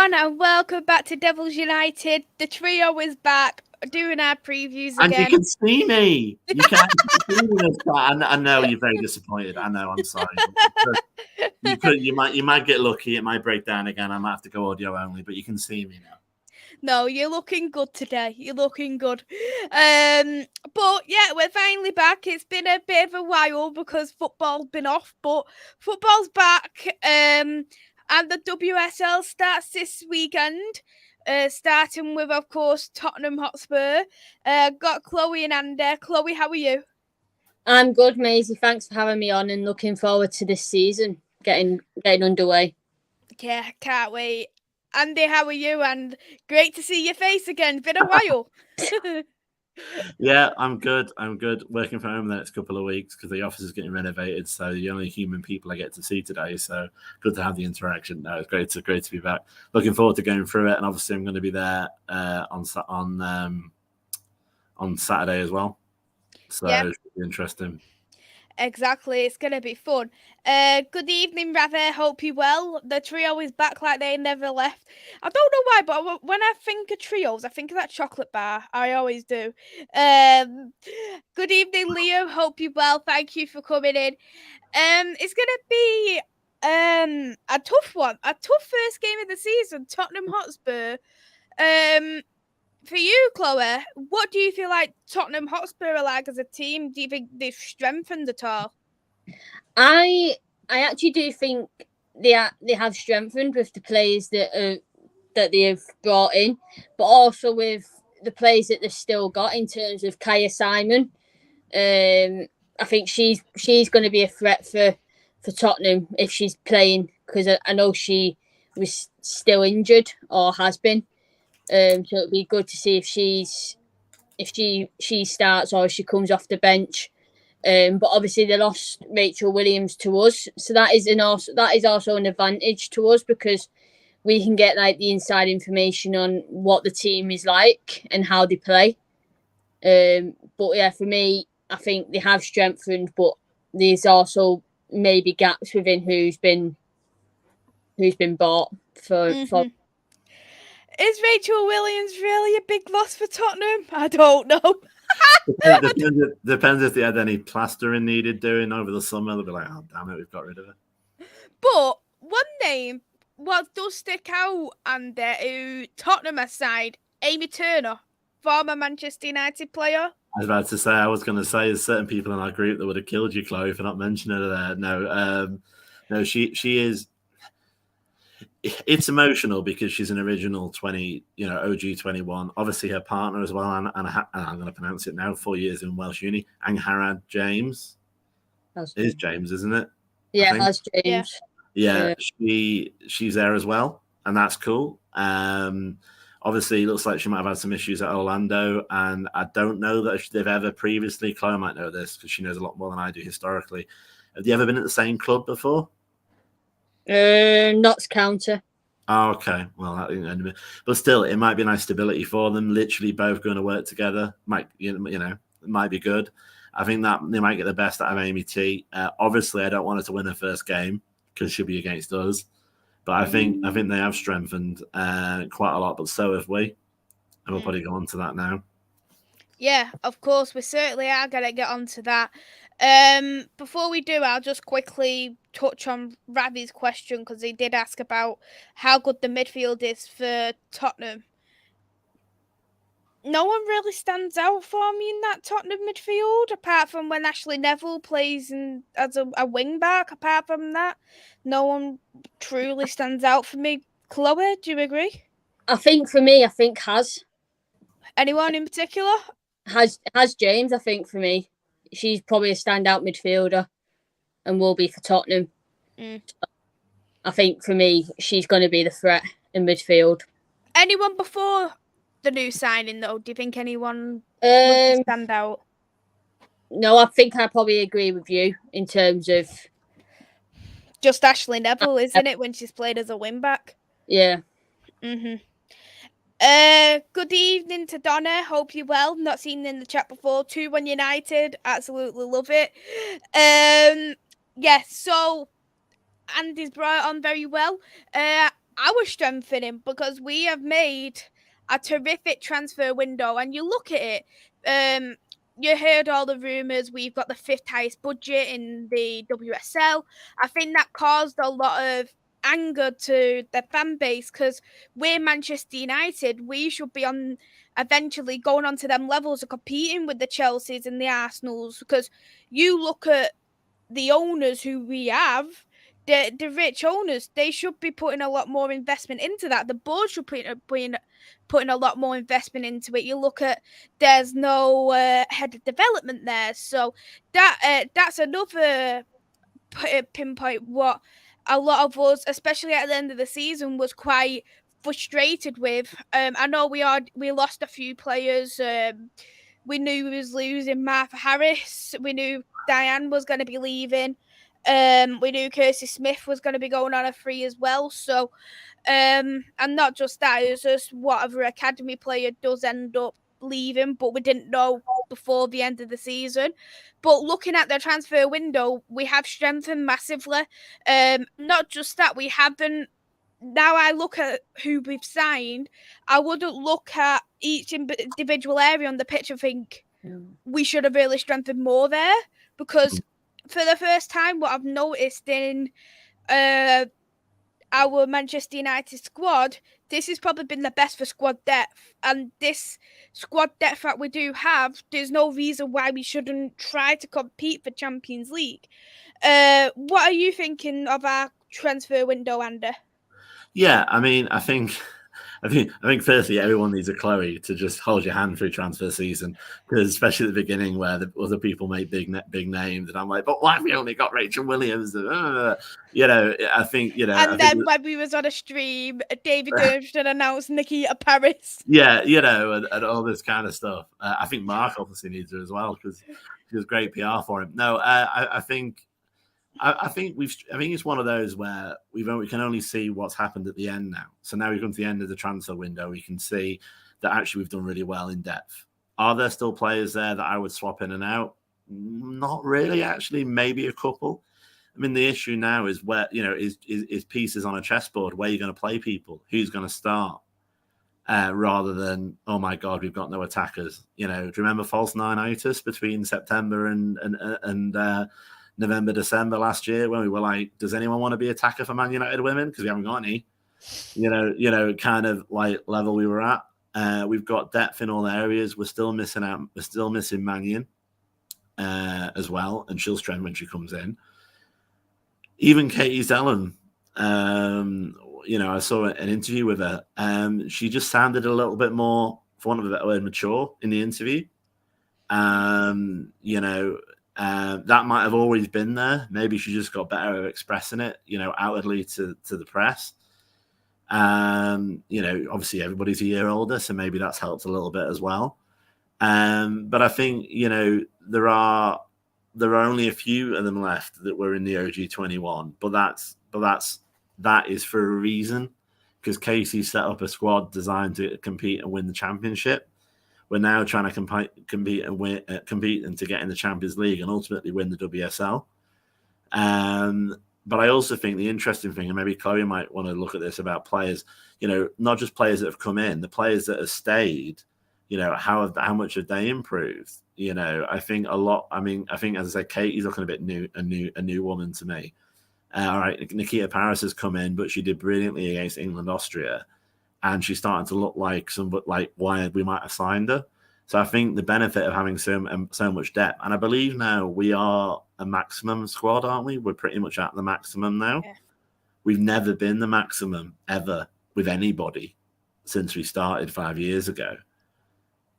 everyone, and welcome back to Devils United. The trio is back, doing our previews And again. you can see me. You can't see me this time. I know you're very disappointed. I know. I'm sorry. You might get lucky. It might break down again. I might have to go audio only, but you can see me now. No, you're looking good today. You're looking good. But yeah, we're finally back. It's been a bit of a while because football's been off, but football's back. And the WSL starts this weekend. Starting with, of course, Tottenham Hotspur. Got Chloe and Andy. Chloe, how are you? I'm good, Maisy. Thanks for having me on and looking forward to this season getting underway. Yeah, can't wait. Andy, how are you? And great to see your face again. Been a while. Yeah, I'm good. I'm good. Working from home the next couple of weeks because the office is getting renovated. So the only human people I get to see today. So good to have the interaction. No, it's great to be back. Looking forward to going through it. And obviously, I'm going to be there on Saturday as well. So Yep. It's interesting. Exactly, it's going to be fun. Good evening, Rather. Hope you're well. The trio is back like they never left. I don't know why, but when I think of trios, I think of that chocolate bar. I always do. Good evening, Leo. Hope you're well. Thank you for coming in. It's going to be a tough one. A tough first game of the season. Tottenham Hotspur. For you, Chloe, what do you feel like Tottenham Hotspur are like as a team? Do you think they've strengthened at all? I actually do think they have strengthened with the players that they have brought in, but also with the players that they've still got in terms of Kaya Simon. I think she's going to be a threat for Tottenham if she's playing, because I know she was still injured or has been. So it'd be good to see if she starts or if she comes off the bench. But obviously they lost Rachel Williams to us, so that is also an advantage to us because we can get like the inside information on what the team is like and how they play. But yeah, for me, I think they have strengthened, but there's also maybe gaps within who's been bought for. Is Rachel Williams really a big loss for Tottenham? I don't know. Depends if they had any plastering needed doing over the summer. They'll be like, oh, damn it, we've got rid of it. But one name, what does stick out, and who Tottenham aside, Amy Turner, former Manchester United player. I was about to say, there's certain people in our group that would have killed you, Chloe, for not mentioning her there. No, she is. It's emotional because she's an original 20, OG 21. Obviously, her partner as well, and I'm going to pronounce it now, 4 years in Welsh uni, Angharad James. It is James, isn't it? Yeah, that's James. Yeah, she's there as well, and that's cool. Obviously, it looks like she might have had some issues at Orlando, and I don't know that if they've ever previously, Chloe might know this because she knows a lot more than I do historically. Have you ever been at the same club before? Notts County. Oh, okay. Well, but still, it might be a nice stability for them. Literally, both going to work together. It might be good. I think that they might get the best out of Amy T. Obviously, I don't want her to win her first game because she'll be against us. But I think they have strengthened quite a lot. But so have we. And we'll probably go on to that now. Yeah, of course, we certainly are going to get onto that. Before we do, I'll just quickly touch on Ravi's question because he did ask about how good the midfield is for Tottenham. No one really stands out for me in that Tottenham midfield, apart from when Ashley Neville plays as a wing back. Apart from that, no one truly stands out for me. Chloe, do you agree? I think for me, Has. Anyone in particular? Has James, I think for me. She's probably a standout midfielder and will be for Tottenham. I think for me, she's going to be the threat in midfield. Anyone before the new signing, though? Do you think anyone would stand out? No, I think I probably agree with you in terms of... Just Ashley Neville, isn't it, when she's played as a wing-back? Yeah. Good evening to Donna. Hope you're well. Not seen in the chat before. 2-1 United. Absolutely love it. So Andy's brought it on very well. our strengthening, because we have made a terrific transfer window. And you look at it, you heard all the rumours. We've got the 5th highest budget in the WSL. I think that caused a lot of anger to the fan base, because we're Manchester United. We should be on eventually going on to them levels of competing with the Chelseas and the Arsenals, because you look at the owners who we have, the rich owners, they should be putting a lot more investment into that. The board should be putting a lot more investment into it. You look at, there's no head of development there, so that's another pinpoint what a lot of us, especially at the end of the season, was quite frustrated with. I know we lost a few players. We knew we was losing Martha Harris. We knew Diane was going to be leaving. We knew Kirsty Smith was going to be going on a free as well. So, and not just that, it was just whatever academy player does end up leaving, but we didn't know before the end of the season. But looking at the transfer window, we have strengthened massively. Not just that, we haven't. Now I look at who we've signed, I wouldn't look at each individual area on the pitch and think we should have really strengthened more there, because for the first time, what I've noticed in our Manchester United squad, this has probably been the best for squad depth. And this squad depth that we do have, there's no reason why we shouldn't try to compete for Champions League. What are you thinking of our transfer window, Andy? Yeah, I mean, I think firstly, everyone needs a Chloe to just hold your hand through transfer season, because especially at the beginning where the other people make big names, and I'm like, but why have we only got Rachel Williams? You know, I think, you know, and then when we was on a stream, David Durmston announced Nikita Paris. Yeah, you know, and all this kind of stuff. I think Mark obviously needs her as well, because she was great PR for him. No, I think it's one of those where we can only see what's happened at the end now. So now we've come to the end of the transfer window. We can see that actually we've done really well in depth. Are there still players there that I would swap in and out? Not really, actually. Maybe a couple. I mean, the issue now is where, you know, is pieces on a chessboard. Where you're going to play people, who's going to start, rather than, oh my God, we've got no attackers. You know, do you remember false nine-itis between September and November, December last year, when we were like, does anyone want to be attacker for Man United women? Because we haven't got any, you know, kind of like level we were at. We've got depth in all areas. We're still missing out. We're still missing Mannion as well, and she'll strengthen when she comes in. Even Katie Zellen, you know, I saw an interview with her. She just sounded a little bit more, for want of a better word, mature in the interview. You know, that might have always been there. Maybe she just got better at expressing it, you know, outwardly to the press. You know, obviously everybody's a year older, so maybe that's helped a little bit as well. But I think, you know, there are only a few of them left that were in the OG21, but that is for a reason, because Casey set up a squad designed to compete and win the championship. We're now trying to compete and to get in the Champions League and ultimately win the WSL. But I also think the interesting thing, and maybe Chloe might want to look at this about players, you know, not just players that have come in, the players that have stayed, you know, how much have they improved? You know, I think a lot. I mean, I think, as I say, Katie's looking a bit a new woman to me. All right, Nikita Paris has come in, but she did brilliantly against England, Austria, and she's starting to look like why we might have signed her. So I think the benefit of having so much depth, and I believe now we are a maximum squad, aren't we? We're pretty much at the maximum now. Yeah. We've never been the maximum ever with anybody since we started 5 years ago.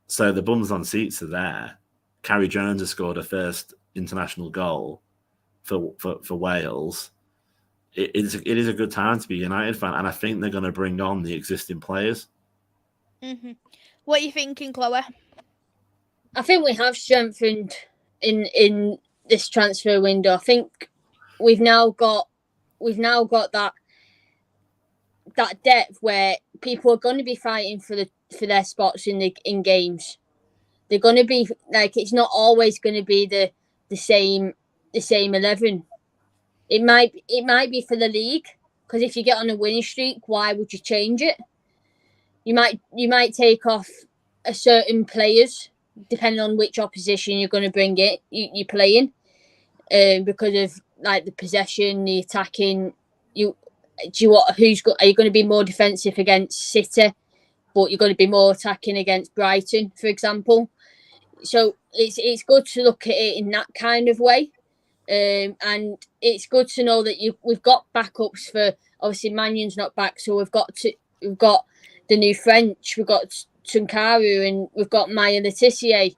So the bums on seats are there. Carrie Jones has scored her first international goal for Wales. It is a good time to be a United fan, and I think they're going to bring on the existing players. Mm-hmm. What are you thinking, Chloe? I think we have strengthened in this transfer window. I think we've now got that depth where people are going to be fighting for their spots in games. They're going to be like, it's not always going to be the same 11. It might be for the league, Because if you get on a winning streak, why would you change it? You might take off a certain players depending on which opposition you're going to bring it. You're playing, because of like the possession, the attacking. Are you going to be more defensive against City, but you're going to be more attacking against Brighton, for example? So it's good to look at it in that kind of way. And it's good to know that we've got backups for, obviously Mannion's not back, so we've got the new French, we've got Tunkaru, and we've got Maya Letitia.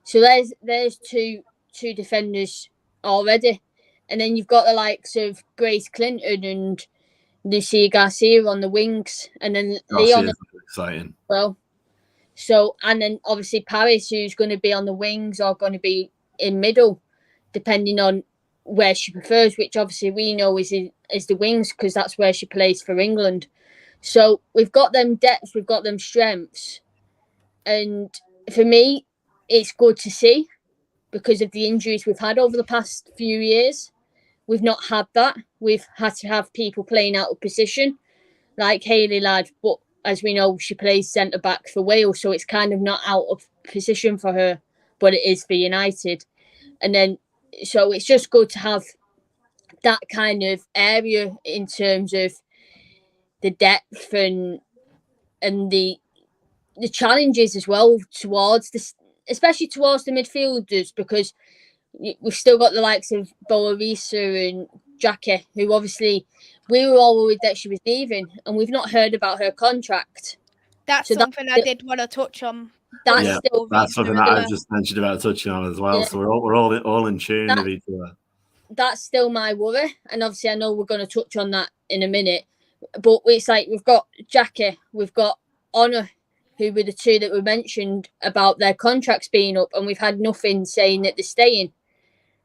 So there's two defenders already, and then you've got the likes of Grace Clinton and Lucia Garcia on the wings, and then Leon. Exciting. Well, so and then obviously Paris, who's going to be on the wings or going to be in middle, depending on where she prefers, which obviously we know is the wings, because that's where she plays for England. So we've got them depths, we've got them strengths, and for me, it's good to see, because of the injuries we've had over the past few years. We've not had that. We've had to have people playing out of position, like Hayley Ladd, but as we know, she plays centre back for Wales, so it's kind of not out of position for her, but it is for United. And then, so it's just good to have that kind of area in terms of the depth and the challenges as well towards this, especially towards the midfielders, because we've still got the likes of Boarisa and Jackie, who obviously we were all worried that she was leaving, and we've not heard about her contract. That's something I did want to touch on. That's something that I've just mentioned about touching on as well. Yeah. So we're all in tune with each other. That's still my worry, and obviously I know we're going to touch on that in a minute. But it's like we've got Jackie, we've got Honor, who were the two that were mentioned about their contracts being up, and we've had nothing saying that they're staying.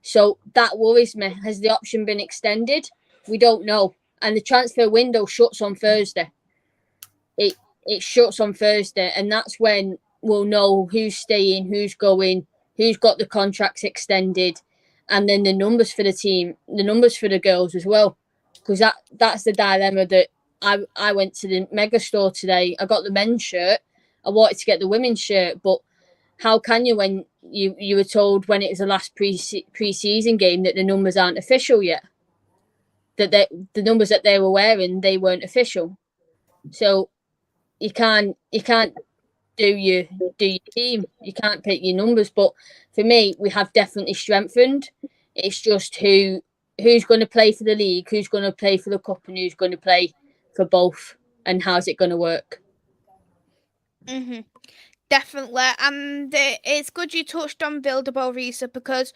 So that worries me. Has the option been extended? We don't know. And the transfer window shuts on Thursday. It shuts on Thursday, and that's when we'll know who's staying, who's going, who's got the contracts extended, and then the numbers for the team, the numbers for the girls as well. Because that's the dilemma that I went to the mega store today. I got the men's shirt. I wanted to get the women's shirt, but how can you when you were told when it was the last pre-season game that the numbers aren't official yet? That the numbers that they were wearing, they weren't official. So you can't do your team. You can't pick your numbers. But for me, we have definitely strengthened. It's just who's going to play for the league, who's going to play for the cup, and who's going to play for both, and how's it going to work? Mm-hmm. Definitely, and it's good you touched on Vilde Borisa, because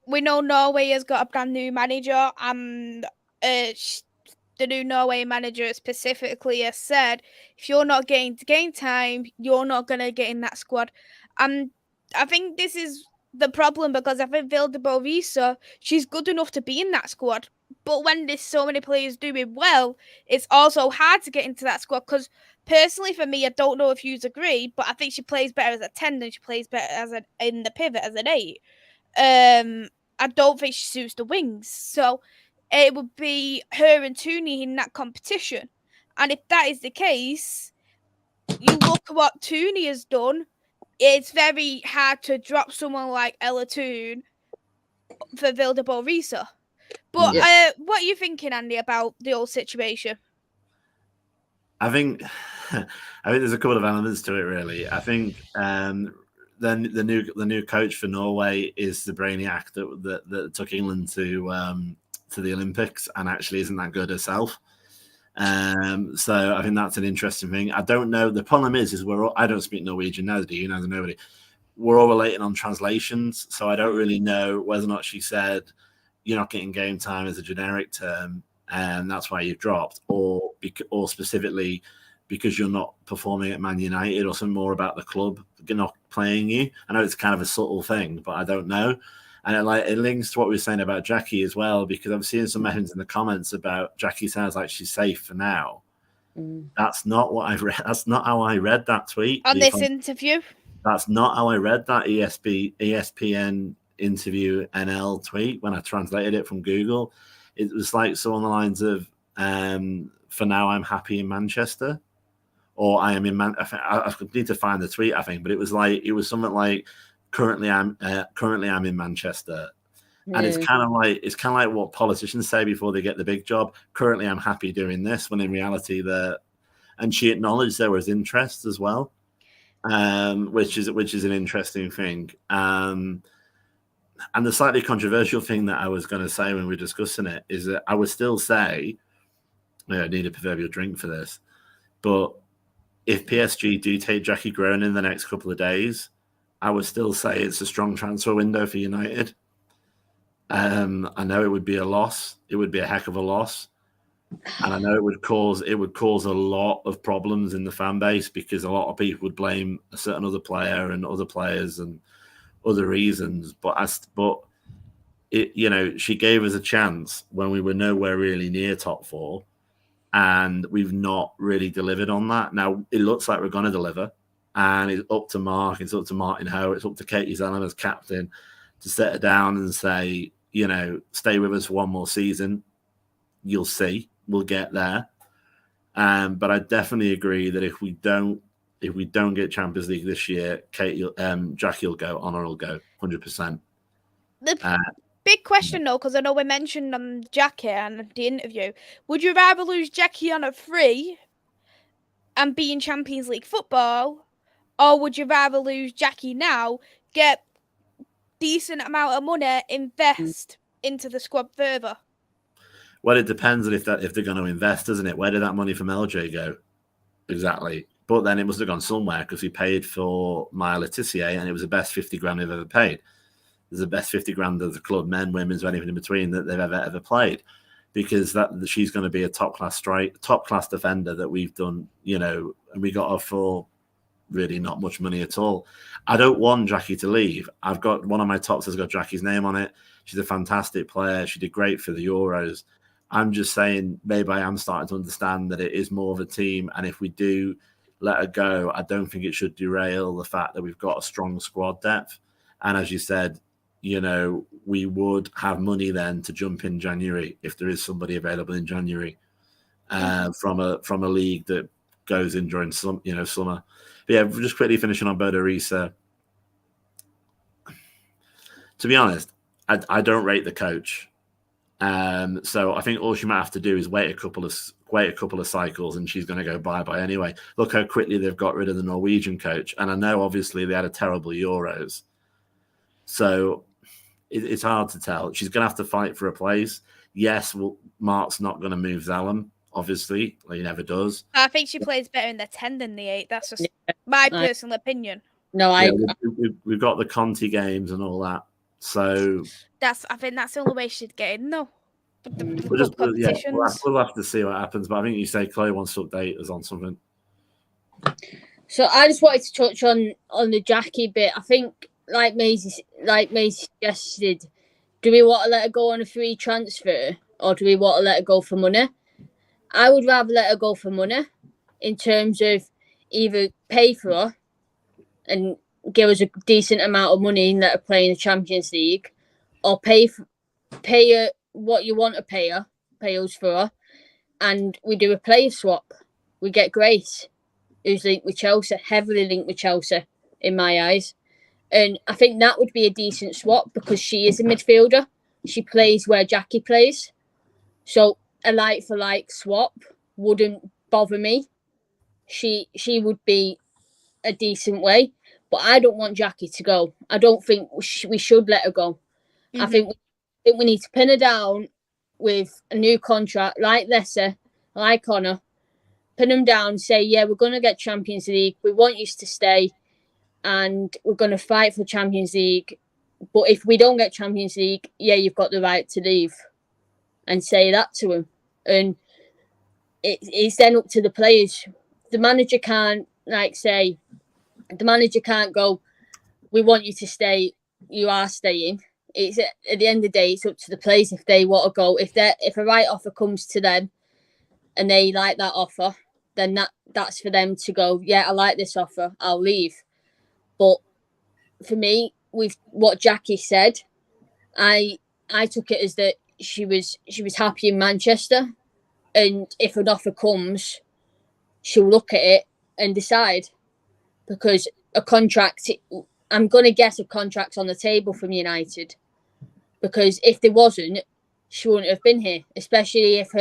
we know Norway has got a brand new manager, and the new Norway manager specifically has said, if you're not getting game time, you're not going to get in that squad. And I think this is the problem, because I think Vilde Borisa, she's good enough to be in that squad. But when there's so many players doing well, it's also hard to get into that squad, because personally, for me, I don't know if you agree, but I think she plays better as a 10 than she plays better in the pivot as an 8. I don't think she suits the wings. So it would be her and Tooney in that competition. And if that is the case, you look at what Tooney has done, it's very hard to drop someone like Ella Toon for Vilde Borisa. But what are you thinking, Andy, about the whole situation? I think there's a couple of elements to it, really. I think then the new coach for Norway is the brainiac that took England to the Olympics, and actually isn't that good herself. So I think that's an interesting thing. I don't know. The problem is I don't speak Norwegian, neither do you, neither nobody. We're all relating on translations, so I don't really know whether or not she said you're not getting game time as a generic term, and that's why you've dropped, or specifically because you're not performing at Man United, or something more about the club not playing you. I know it's kind of a subtle thing, but I don't know. And it links to what we were saying about Jackie as well, because I'm seeing some mentions in the comments about Jackie sounds like she's safe for now. That's not what I've read. That's not how I read that tweet. On this interview? That's not how I read that ESPN interview NL tweet when I translated it from Google. It was like so on the lines of For now, I'm happy in Manchester, or I am in I need to find the tweet, I think, but it was something like currently I'm in Manchester. And it's kind of like what politicians say before they get the big job. Currently, I'm happy doing this, when in reality, and she acknowledged there was interest as well, which is an interesting thing. And the slightly controversial thing that I was going to say when we were discussing it is that I would still say, I need a proverbial drink for this, but if PSG do take Jackie Groen in the next couple of days, I would still say it's a strong transfer window for United. I know it would be a loss. It would be a heck of a loss. And I know it would cause a lot of problems in the fan base, because a lot of people would blame a certain other player and other players and other reasons. But she gave us a chance when we were nowhere really near top four, and we've not really delivered on that. Now it looks like we're going to deliver, and it's up to Mark, it's up to Martin Ho, it's up to Katie Zellum as captain to set it down and say, stay with us for one more season. You'll see, we'll get there. But I definitely agree that if we don't get Champions League this year, Jackie will go, Honor will go, 100%. The big question though, because I know we mentioned on Jackie and the interview, would you rather lose Jackie on a free and be in Champions League football, or would you rather lose Jackie now, get decent amount of money, invest into the squad further? Well, it depends on if they're going to invest, doesn't it? Where did that money from LJ go? Exactly. But then it must have gone somewhere, because we paid for Maya Letitia, and it was the best 50 grand we've ever paid. It's the best 50 grand of the club, men, women's, or anything in between, that they've ever played, because she's going to be a top class defender that we've done, and we got her for really not much money at all. I don't want Jackie to leave. I've got one of my tops has got Jackie's name on it. She's a fantastic player. She did great for the Euros. I'm just saying, maybe I am starting to understand that it is more of a team, and if we do let her go, I don't think it should derail the fact that we've got a strong squad depth. And as you said, we would have money then to jump in January if there is somebody available in January from a league that goes in during summer. But yeah, just quickly finishing on Bodo Risa. To be honest, I don't rate the coach. So I think all she might have to do is wait a couple of cycles, and she's going to go bye anyway. Look how quickly they've got rid of the Norwegian coach, and I know obviously they had a terrible Euros, so it's hard to tell. She's going to have to fight for a place. Yes, well, Mark's not going to move Zellum, obviously, he never does. I think she plays better in the 10 than the 8. That's just my personal opinion. No, we've got the Conti games and all that. So I think that's the only way she'd get in, though. We'll have to see what happens. But I think you say Chloe wants to update us on something. So I just wanted to touch on the Jackie bit. I think, like Maisy suggested, do we want to let her go on a free transfer, or do we want to let her go for money? I would rather let her go for money, in terms of either pay for her and give us a decent amount of money and let her play in the Champions League, or pay her what you want to pay us for her, and we do a player swap. We get Grace, who's linked with Chelsea, heavily linked with Chelsea in my eyes. And I think that would be a decent swap, because she is a midfielder. She plays where Jackie plays. So a like-for-like swap wouldn't bother me. She would be a decent way. But I don't want Jackie to go. I don't think we should let her go. Mm-hmm. I think we need to pin her down with a new contract, like Lesser, like Connor. Pin them down, say, yeah, we're going to get Champions League. We want you to stay, and we're going to fight for Champions League. But if we don't get Champions League, yeah, you've got the right to leave, and say that to him. And it's then up to the players. The manager can't, the manager can't go, we want you to stay, you are staying. It's at the end of the day, it's up to the players if they want to go. If a right offer comes to them and they like that offer, then that's for them to go, yeah, I like this offer, I'll leave. But for me, with what Jackie said, I took it as that she was happy in Manchester, And if an offer comes, she'll look at it and decide. Because a contract, I'm going to guess a contract's on the table from United. Because if there wasn't, she wouldn't have been here, especially if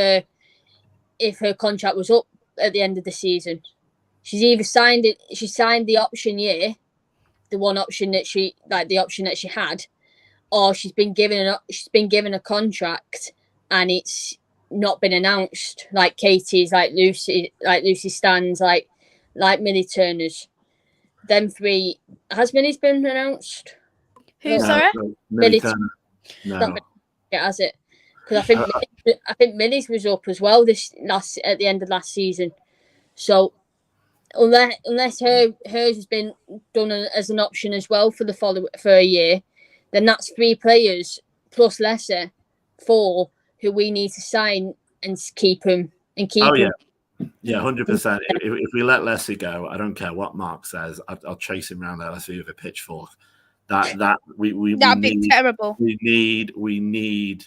her contract was up at the end of the season. She's either signed it, she signed the option year, the option that she had, or she's been given a contract and it's not been announced. Like Katie's, like Lucy Stan's, like Millie Turner's. Them three, has Millie's been announced? Who, No, sorry? Millie Turner. No. Has it? Because I think Millie's was up as well at the end of last season. So unless hers has been done as an option as well for a year, then that's 3 players plus lesser 4 who we need to sign and keep them Yeah. Yeah, 100%. If we let Leslie go, I don't care what Mark says. I'll chase him around there. Leslie with a pitchfork. That'd be terrible. We need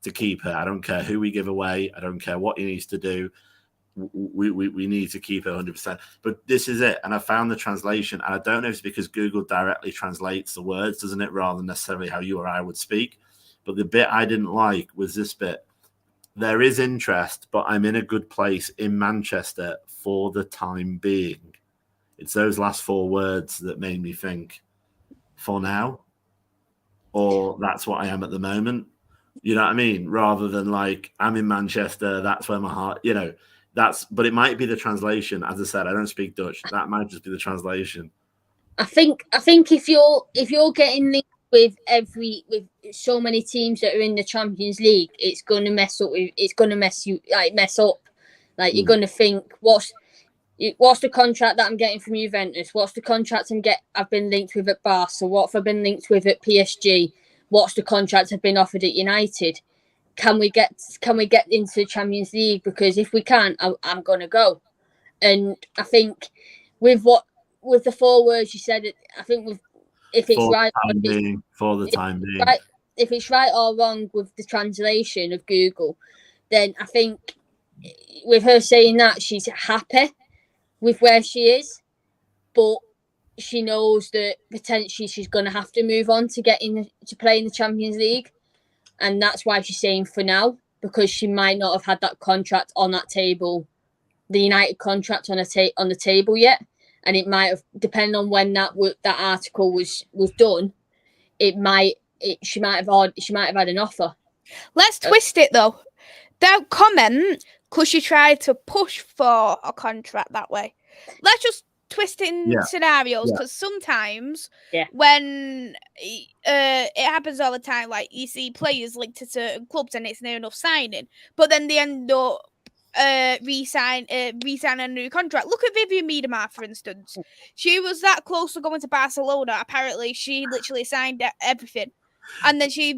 to keep her. I don't care who we give away. I don't care what he needs to do. We need to keep her 100%. But this is it. And I found the translation, and I don't know if it's because Google directly translates the words, doesn't it, rather than necessarily how you or I would speak. But the bit I didn't like was this bit. There is interest, but I'm in a good place in Manchester for the time being. It's those last 4 words that made me think, for now, or that's what I am at the moment. You know what I mean? Rather than like, I'm in Manchester, that's where my heart, but it might be the translation. As I said, I don't speak Dutch. That might just be the translation. I think if you're getting linked with so many teams that are in the Champions League, it's going to mess up. Like you're going to think, what's the contract that I'm getting from Juventus? What's the contract I've been linked with at Barca? What have I been linked with at PSG? What's the contract I've been offered at United? Can we get into the Champions League? Because if we can't, I'm going to go. And I think with the 4 words you said, I think if it's right, for the time being. Right, if it's right or wrong with the translation of Google, then I think with her saying that, she's happy with where she is, but she knows that potentially she's going to have to move on to play in the Champions League, and that's why she's saying for now, because she might not have had that contract on that table, the United contract on the table yet. And it might have, depending on when that article was done, she might have had an offer. Let's twist it though. Don't comment because she tried to push for a contract that way. Let's just twist it in scenarios, because sometimes when it happens all the time, like you see players linked to certain clubs and it's near enough signing, but then they end up re-sign a new contract. Look at Vivian Miedema, for instance. She was that close to going to Barcelona. Apparently, she literally signed everything, and then she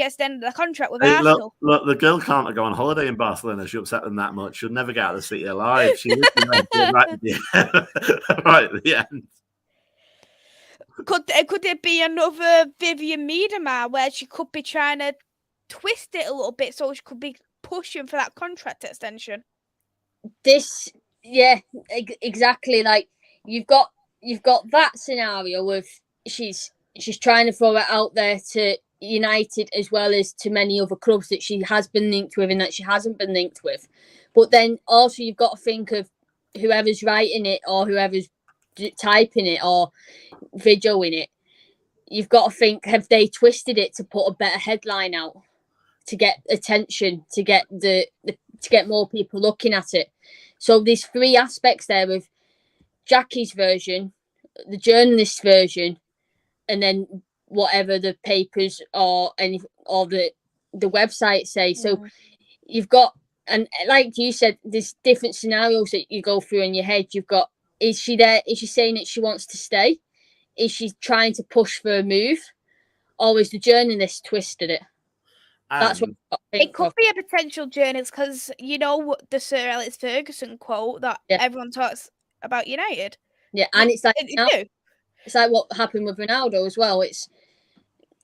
extended a contract with Arsenal. Look, the girl can't go on holiday in Barcelona. She upset them that much. She'll never get out of the city alive. She was right at the end. Could there be another Vivian Miedema where she could be trying to twist it a little bit so she could be pushing for that contract extension? Exactly. Like you've got that scenario of she's trying to throw it out there to United as well as to many other clubs that she has been linked with and that she hasn't been linked with. But then also you've got to think of whoever's writing it or whoever's typing it or videoing it. You've got to think, have they twisted it to put a better headline out, to get attention, to get to get more people looking at it? So there's 3 aspects there with Jackie's version, the journalist's version, and then whatever the papers or the website say. So you've got, and like you said, there's different scenarios that you go through in your head. You've got, is she there? Is she saying that she wants to stay? Is she trying to push for a move? Or is the journalist twisted it? That's what it could be a potential journalist, because you know the Sir Alex Ferguson quote that everyone talks about United. Yeah, and it's like what happened with Ronaldo as well.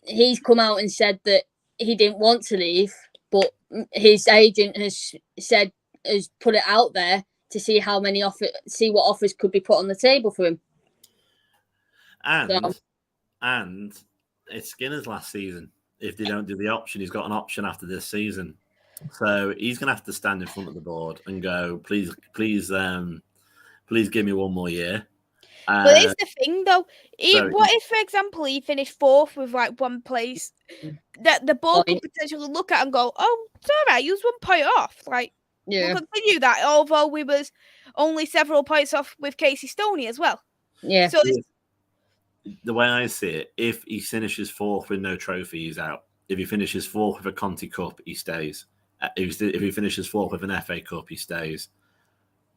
He's come out and said that he didn't want to leave, but his agent has put it out there to see what offers could be put on the table for him. And it's Skinner's last season. If they don't do the option, he's got an option after this season. So he's going to have to stand in front of the board and go, please give me one more year. But it's the thing, though. What if, for example, he finished fourth with like one place that the board could potentially look at and go, "Oh, it's all right. You was 1 point off. Like, we'll continue that." Although we was only several points off with Casey Stoney as well. Yeah. So the way I see it, if he finishes fourth with no trophy, he's out. If he finishes fourth with a Conti Cup, he stays. If he finishes fourth with an FA Cup, he stays.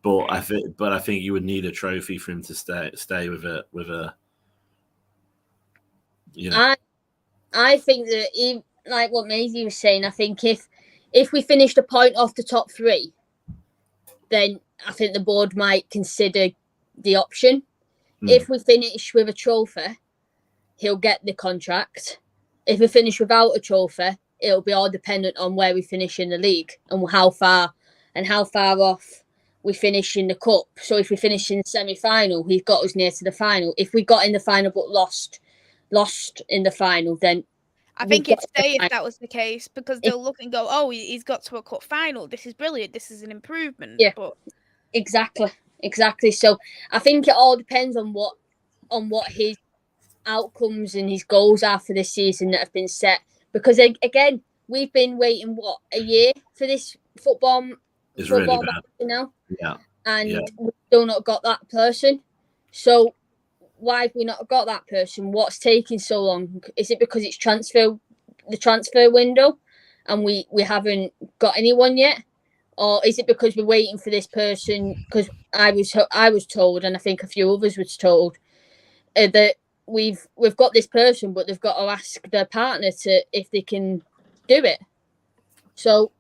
But I think you would need a trophy for him to stay with a. You know. I think that like what Maisy was saying. I think if we finished a point off the top three, then I think the board might consider the option. If we finish with a trophy, he'll get the contract. If we finish without a trophy, it'll be all dependent on where we finish in the league and how far off we finish in the cup. So if we finish in the semi-final, he's got us near to the final. If we got in the final but lost in the final, then I think it'd stay if that was the case, because they'll look and go, "Oh, he's got to a cup final. This is brilliant. This is an improvement." Yeah, but exactly. So I think it all depends on what his outcomes and his goals are for this season that have been set. Because again, we've been waiting a year for this football. It's really bad. Now. Yeah. And we've still not got that person. So why have we not got that person? What's taking so long? Is it because it's the transfer window and we haven't got anyone yet? Or is it because we're waiting for this person? Because I was told, and I think a few others was told, that we've got this person, but they've got to ask their partner if they can do it. So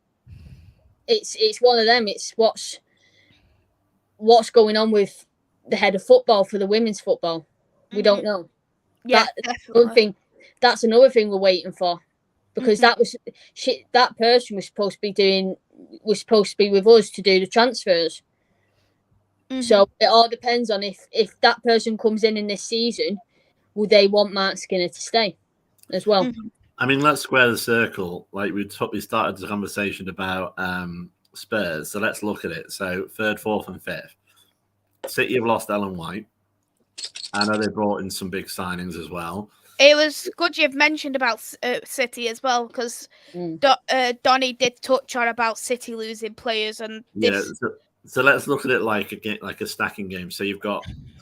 it's one of them. It's what's going on with the head of football for the women's football. We don't know. Yeah, that's another thing we're waiting for, because that person was supposed to be with us to do the transfers. So it all depends on if that person comes in this season, will they want Mark Skinner to stay as well? I mean, let's square the circle. Like we started the conversation about Spurs, so let's look at it. So 3rd, 4th, and 5th. City have lost Ellen White. I know they brought in some big signings as well. It was good you've mentioned about City as well, because Donny did touch on about City losing players and this. Yeah. So let's look at it like a stacking game. So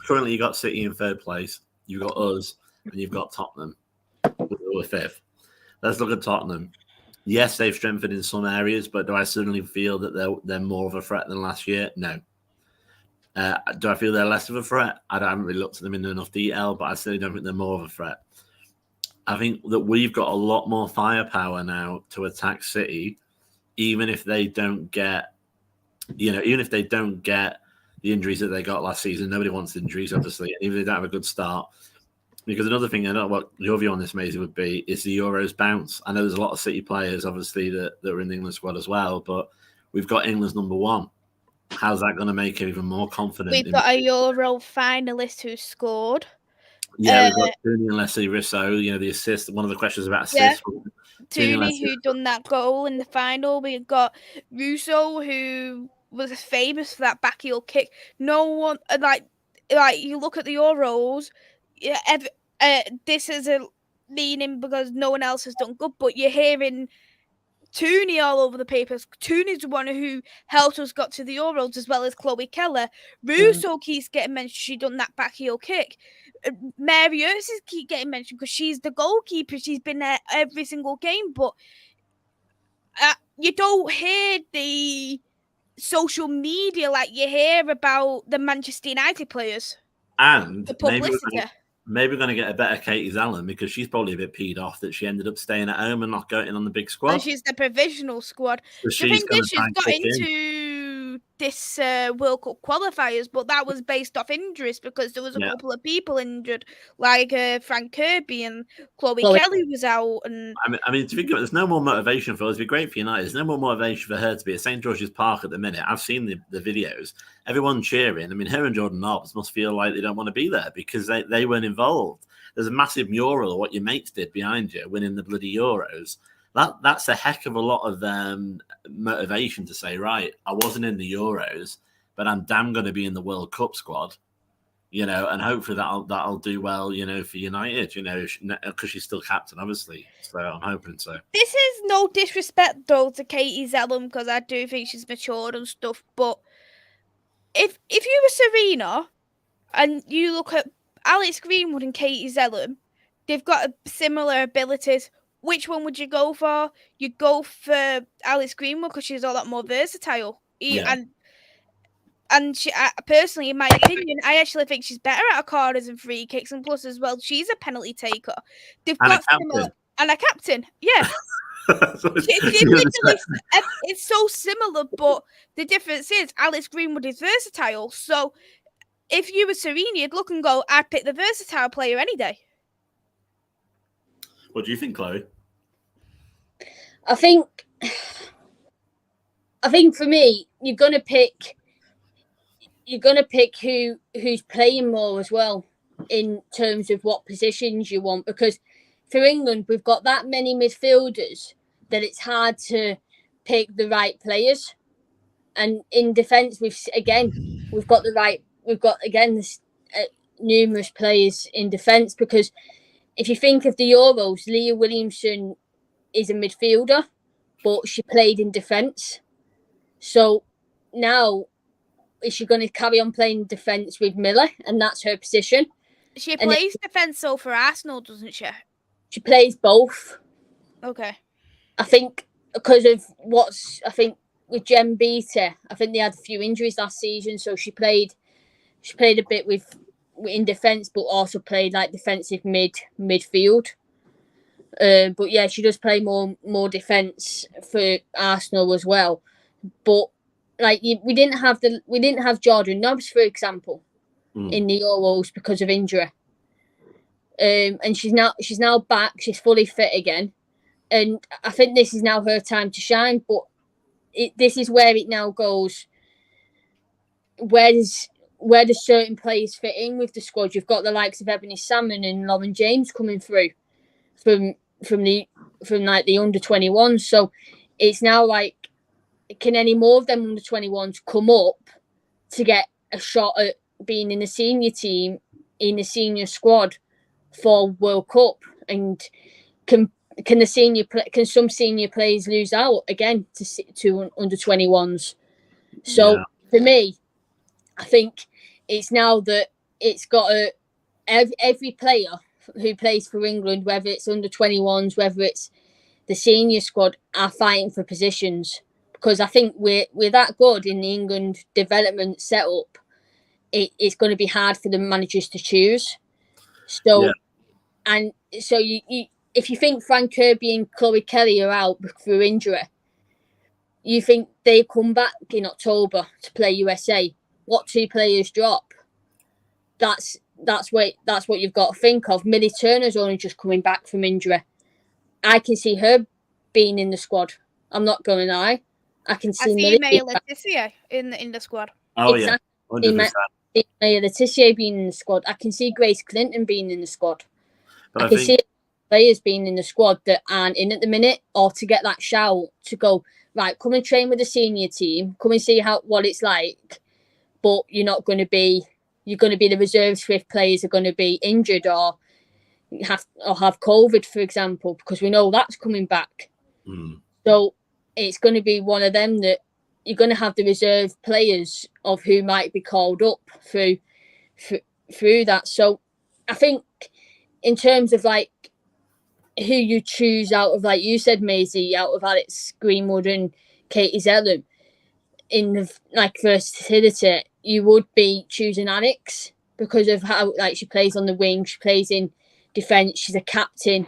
currently you've got City in 3rd place, you've got us, and you've got Tottenham with 5th. Let's look at Tottenham. Yes, they've strengthened in some areas, but do I suddenly feel that they're more of a threat than last year? No. Do I feel they're less of a threat? I haven't really looked at them in enough detail, but I certainly don't think they're more of a threat. I think that we've got a lot more firepower now to attack City, even if they don't get, even if they don't get the injuries that they got last season. Nobody wants injuries, obviously, even if they don't have a good start. Because another thing, I don't know what your view on this, Maisy, would be, is the Euros bounce. I know there's a lot of City players, obviously, that are in the England squad as well, but we've got England's number 1. How's that going to make him even more confident? We've got a Euro finalist who scored. Yeah, we've got Tooney and Leslie Risso, the assist. One of the questions about assists. Yeah. Tooney, who done that goal in the final. We've got Russo, who was famous for that backheel kick. No one, like you look at the Euros, this is a leaning because no one else has done good, but you're hearing Tooney all over the papers. Tooney's the one who helped us got to the Euros, as well as Chloe Keller. Russo keeps getting mentioned. She done that back heel kick. Mary Ursus keep getting mentioned because she's the goalkeeper. She's been there every single game, but you don't hear the social media like you hear about the Manchester United players. And the publicity. Maybe we're going to get a better Katie Zallen, because she's probably a bit peed off that she ended up staying at home and not going on the big squad. And she's the provisional squad. So the thing is, she's got into this World Cup qualifiers, but that was based off injuries because there was a couple of people injured, like Frank Kirby and Chloe Kelly was out. And I mean, to think of it, there's no more motivation for us. It'd be great for United. There's no more motivation for her to be at St George's Park at the minute. I've seen the videos. Everyone cheering. I mean, her and Jordan Nobbs must feel like they don't want to be there because they weren't involved. There's a massive mural of what your mates did behind you, winning the bloody Euros. That's a heck of a lot of motivation to say, right, I wasn't in the Euros, but I'm damn going to be in the World Cup squad, and hopefully that'll do well, for United, because she's still captain, obviously. So I'm hoping so. This is no disrespect, though, to Katie Zellum, because I do think she's matured and stuff, but if you were Serena and you look at Alex Greenwood and Katie Zellum, they've got similar abilities. Which one would you go for? You'd go for Alex Greenwood because she's a lot more versatile. Yeah. And she, personally, in my opinion, I actually think she's better at corners and free kicks, and plus as well, she's a penalty taker. They've got similar and a captain. Yeah. It's so similar, but the difference is Alex Greenwood is versatile. So if you were Serena, you'd look and go, I'd pick the versatile player any day. What do you think, Chloe? I think for me, you're gonna pick who's playing more as well in terms of what positions you want, because for England we've got that many midfielders that it's hard to pick the right players. And in defence, we've got numerous players in defence, because if you think of the Euros, Leah Williamson is a midfielder, but she played in defence. So now, is she going to carry on playing defence with Miller, and that's her position? She plays defence though for Arsenal, doesn't she? She plays both. Okay. I think because of with Jem Beattie, I think they had a few injuries last season, so she played a bit in defence, but also played like defensive midfield. But yeah, she does play more defence for Arsenal as well. But like we didn't have Jordan Nobbs, for example, in the Euros because of injury. And she's now back. She's fully fit again, and I think this is now her time to shine. But this is where it now goes. Where does certain players fit in with the squad? You've got the likes of Ebony Salmon and Lauren James coming through from the under 21s. So it's now like, can any more of them under 21s come up to get a shot at being in the senior team, in the senior squad for World Cup? And can some senior players lose out again to under 21s? So for me, I think it's now that it's got every player who plays for England, whether it's under 21s, whether it's the senior squad, are fighting for positions, because I think we're that good in the England development setup. It's going to be hard for the managers to choose. So, and so you if you think Frank Kirby and Chloe Kelly are out through injury, you think they come back in October to play USA. What two players drop? That's what you've got to think of. Millie Turner's only just coming back from injury. I can see her being in the squad. I'm not going to lie. I see Maya Letitia in the squad. Oh exactly. Yeah, 100%. Maya Letitia being in the squad. I can see Grace Clinton being in the squad. But I can see players being in the squad that aren't in at the minute, or to get that shout to go, right, come and train with the senior team, come and see what it's like. But you're going to be the reserves if players are going to be injured or have COVID, for example, because we know that's coming back. So it's going to be one of them that you're going to have the reserve players of who might be called up through that. So I think in terms of like who you choose out of, like you said, Maisy, out of Alex Greenwood and Katie Zellum, in the versatility, you would be choosing Alex because of how she plays on the wing, she plays in defence, she's a captain,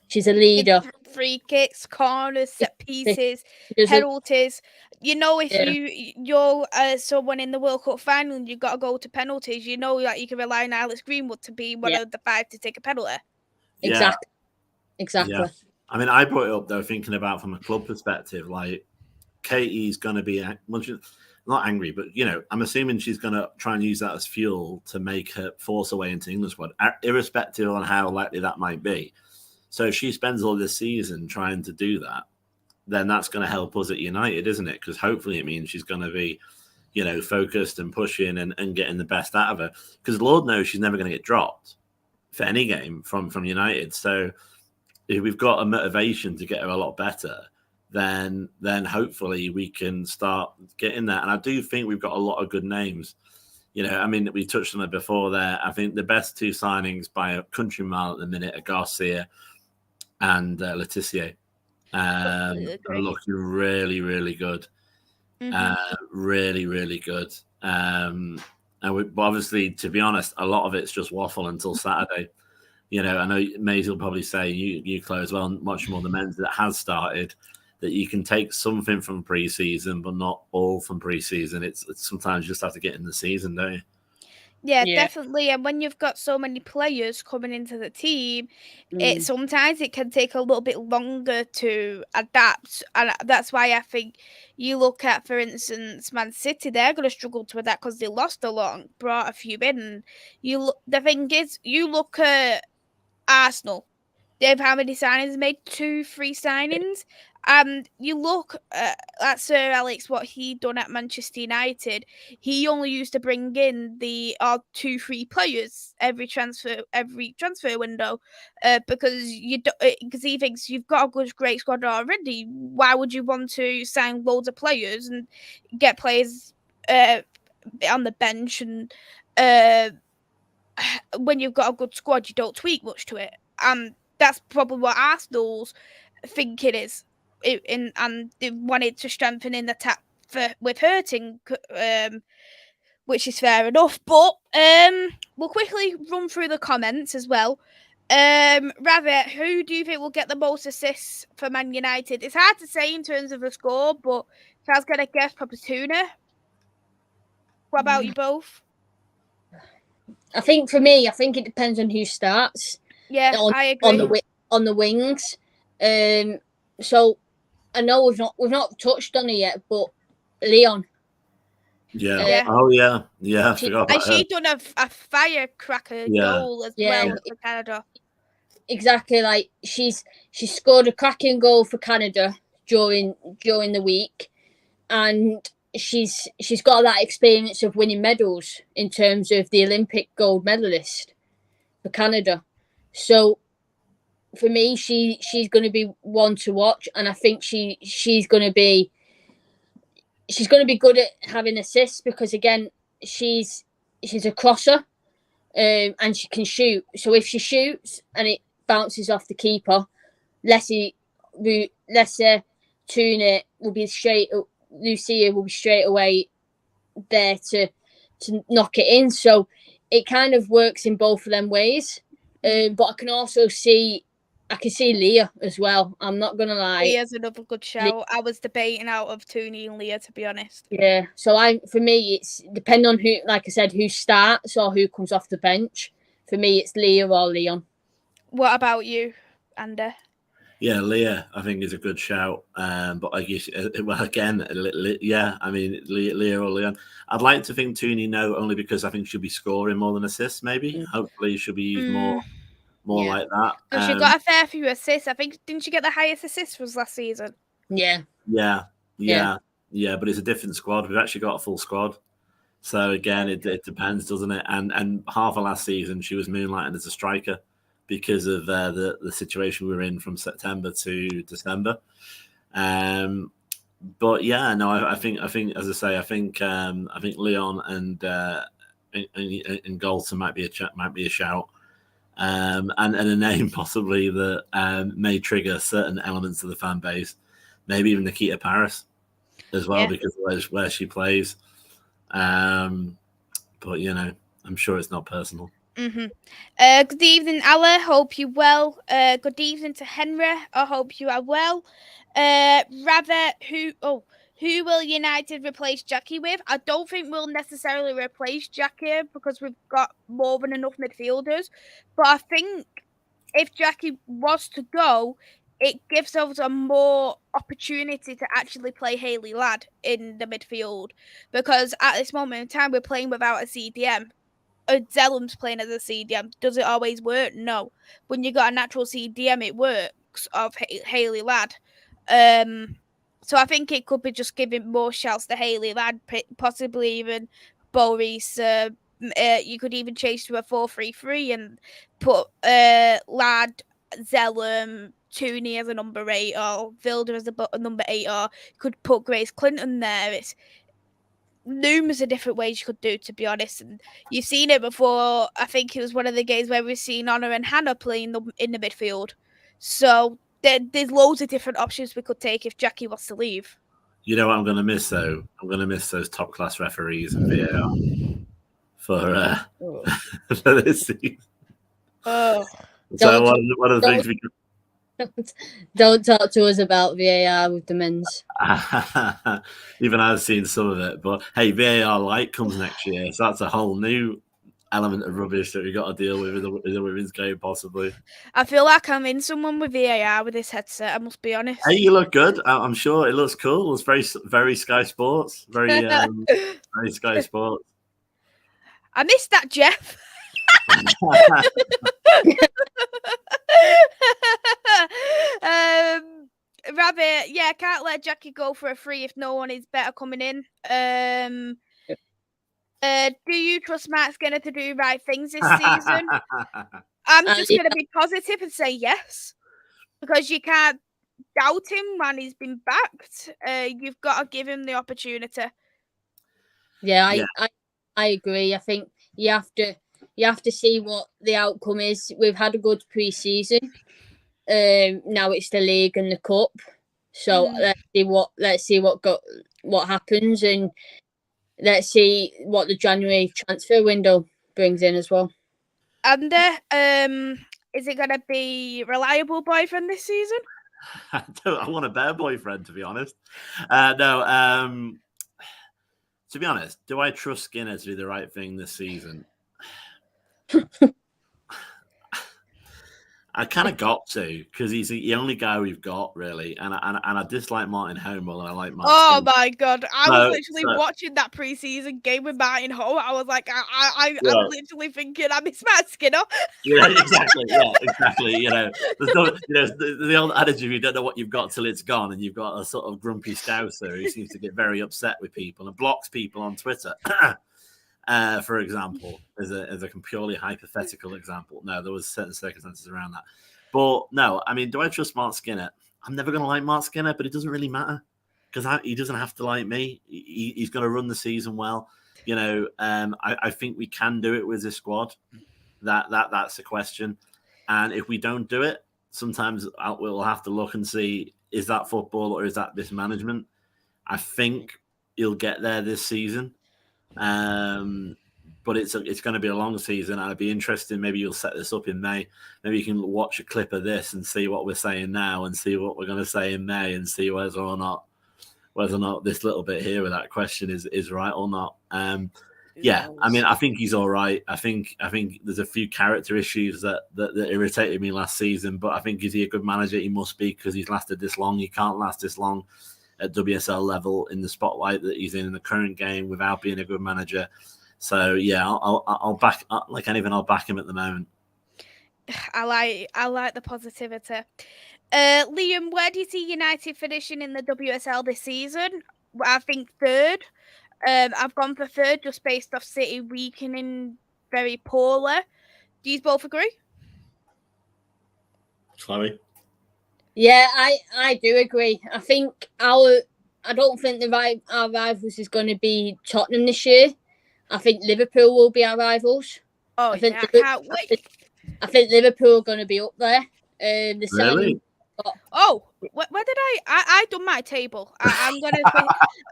she's a leader. free kicks, corners, set pieces, She doesn't- penalties. You know, if Yeah. you're someone in the World Cup final and you've got to go to penalties, you know that you can rely on Alex Greenwood to be one Yeah. of the 5 to take a penalty. Yeah. Exactly. Yeah. I mean, I brought it up though, thinking about from a club perspective, like Katie's going to be not angry, but I'm assuming she's going to try and use that as fuel to make her force her way into England squad, irrespective on how likely that might be. So if she spends all this season trying to do that, then that's going to help us at United, isn't it? Because hopefully it means she's going to be, focused and pushing and getting the best out of her. Because Lord knows she's never going to get dropped for any game from United. So if we've got a motivation to get her a lot better, then hopefully we can start getting that. And I do think we've got a lot of good names. I mean, we touched on it before there. I think the best 2 signings by a country mile at the minute are Garcia and Letitia. Are looking really, really good. Really, really good. But obviously, to be honest, a lot of it's just waffle until Saturday. I know Maisy will probably say you close well, much more the men's that has started. That you can take something from pre-season, but not all from pre-season. It's sometimes you just have to get in the season, don't you? Yeah, definitely. And when you've got so many players coming into the team, sometimes it can take a little bit longer to adapt. And that's why I think you look at, for instance, Man City, they're going to struggle to adapt because they lost a lot and brought a few in. The thing is, you look at Arsenal. They've how many signings made? 2, 3 signings. You look at Sir Alex, what he done at Manchester United. He only used to bring in the 2, 3 players every transfer window, because he thinks you've got a great squad already. Why would you want to sign loads of players and get players on the bench and when you've got a good squad, you don't tweak much to it. That's probably what Arsenal's thinking is. And they wanted to strengthen in the attack with hurting, which is fair enough. But we'll quickly run through the comments as well. Ravi, who do you think will get the most assists for Man United? It's hard to say in terms of the score, but if I was going to guess, probably Tuna. What about you both? I think for me, it depends on who starts. Yeah, I agree. On the wings. So I know we've not touched on it yet, but Leon. Yeah. Oh yeah. Yeah. I forgot about she done a firecracker goal as well for Canada. Exactly, like she scored a cracking goal for Canada during the week, and she's got that experience of winning medals in terms of the Olympic gold medalist for Canada. So for me, she's going to be one to watch, and I think she's going to be good at having assists because again she's a crosser, and she can shoot. So if she shoots and it bounces off the keeper, Lucia Tuna will be straight. Lucia will be straight away there to knock it in. So it kind of works in both of them ways. But I can also see Leah as well. I'm not gonna lie. Leah's another good shout. I was debating out of Tooney and Leah, to be honest. Yeah. So for me, it's depending on who, like I said, who starts or who comes off the bench. For me, it's Leah or Leon. What about you, Andy? Yeah, Leah, I think is a good shout. But I guess, well, again, yeah, I mean, Leah or Leon. I'd like to think Tooney only because I think she'll be scoring more than assists, maybe. Hopefully she'll be used more like that. Because she got a fair few assists. I think, didn't she get the highest assists was last season? Yeah. Yeah, but it's a different squad. We've actually got a full squad. So again, it depends, doesn't it? And half of last season, she was moonlighting as a striker because of the situation we were in from September to December. But yeah, no, I think as I say, I think Leon and Galton might be a shout, and a name possibly that may trigger certain elements of the fan base, maybe even Nikita Paris as well, because of where she plays. But I'm sure it's not personal. Good evening, Alla. Hope you well. Good evening to Henry. I hope you are well. Rather, who will United replace Jackie with? I don't think we'll necessarily replace Jackie because we've got more than enough midfielders. But I think if Jackie was to go, it gives us a more opportunity to actually play Haley Ladd in the midfield because at this moment in time we're playing without a CDM. Zellum's playing as a CDM. Does it always work? No. When you got a natural CDM, it works. Of Haley Ladd. So I think it could be just giving more shouts to Haley Ladd, possibly even Boris. You could even change to a 4-3-3 and put Ladd, Zellum, Tooney as a number 8 or Vilda as a number 8, or you could put Grace Clinton there. It's numerous of different ways you could do, to be honest. And you've seen it before. I think it was one of the games where we've seen Honor and Hannah playing in the midfield. So there's loads of different options we could take if Jackie was to leave. You know what I'm going to miss, though? I'm going to miss those top-class referees and VAR for this season. Oh. So one of the things we can... Don't talk to us about VAR with the men's. Even I've seen some of it, but hey, VAR Light comes next year, so that's a whole new element of rubbish that we got to deal with in the women's game, possibly. I feel like I'm in someone with VAR with this headset. I must be honest. Hey, you look good. I'm sure it looks cool. It's very Sky Sports, very Sky Sports. I missed that, Jeff. Rabbit, yeah, can't let Jackie go for a free if no one is better coming in. Do you trust Matt Skinner to do right things this season? I'm just going to be positive and say yes, because you can't doubt him when he's been backed. You've got to give him the opportunity. Yeah, I agree. I think you have to see what the outcome is. We've had a good pre-season. Now it's the league and the cup. So let's see what happens, and let's see what the January transfer window brings in as well. And is it gonna be reliable boyfriend this season? I want a better boyfriend, to be honest. No. To be honest, do I trust Skinner to do the right thing this season? I kind of got to, because he's the only guy we've got, really, and I dislike Martin Home more than I like Martin. Oh my god! I was literally watching that preseason game with Martin Home. I was like, I'm literally thinking, I miss Matt Skinner. Yeah, exactly. Yeah, exactly. You know, there's no, the old adage of you don't know what you've got till it's gone, and you've got a sort of grumpy Scouser who seems to get very upset with people and blocks people on Twitter. For example, as a purely hypothetical example. No, there was certain circumstances around that. But no, I mean, do I trust Mark Skinner? I'm never going to like Mark Skinner, but it doesn't really matter because he doesn't have to like me. He's going to run the season well. You know, I think we can do it with this squad. That's the question. And if we don't do it, sometimes we'll have to look and see, is that football or is that mismanagement? I think he'll get there this season. But it's going to be a long season. I'd be interested. Maybe you'll set this up in May. Maybe you can watch a clip of this and see what we're saying now and see what we're going to say in May and see whether or not this little bit here with that question is right or not. Yeah, I mean, I think he's all right. I think there's a few character issues that irritated me last season, but I think is he a good manager? He must be, because he's lasted this long. He can't last this long at WSL level in the spotlight that he's in the current game without being a good manager. So yeah, I'll back like anything. I'll back him at the moment. I like the positivity. Liam, where do you see United finishing in the WSL this season? I think third. I've gone for third just based off City weakening very poorly. Do you both agree? Chloe? Yeah, I do agree. I think I don't think our rivals is going to be Tottenham this year. I think Liverpool will be our rivals. Oh, I can't wait. I think Liverpool are going to be up there. Really? Oh, where did I done my table? I'm going to.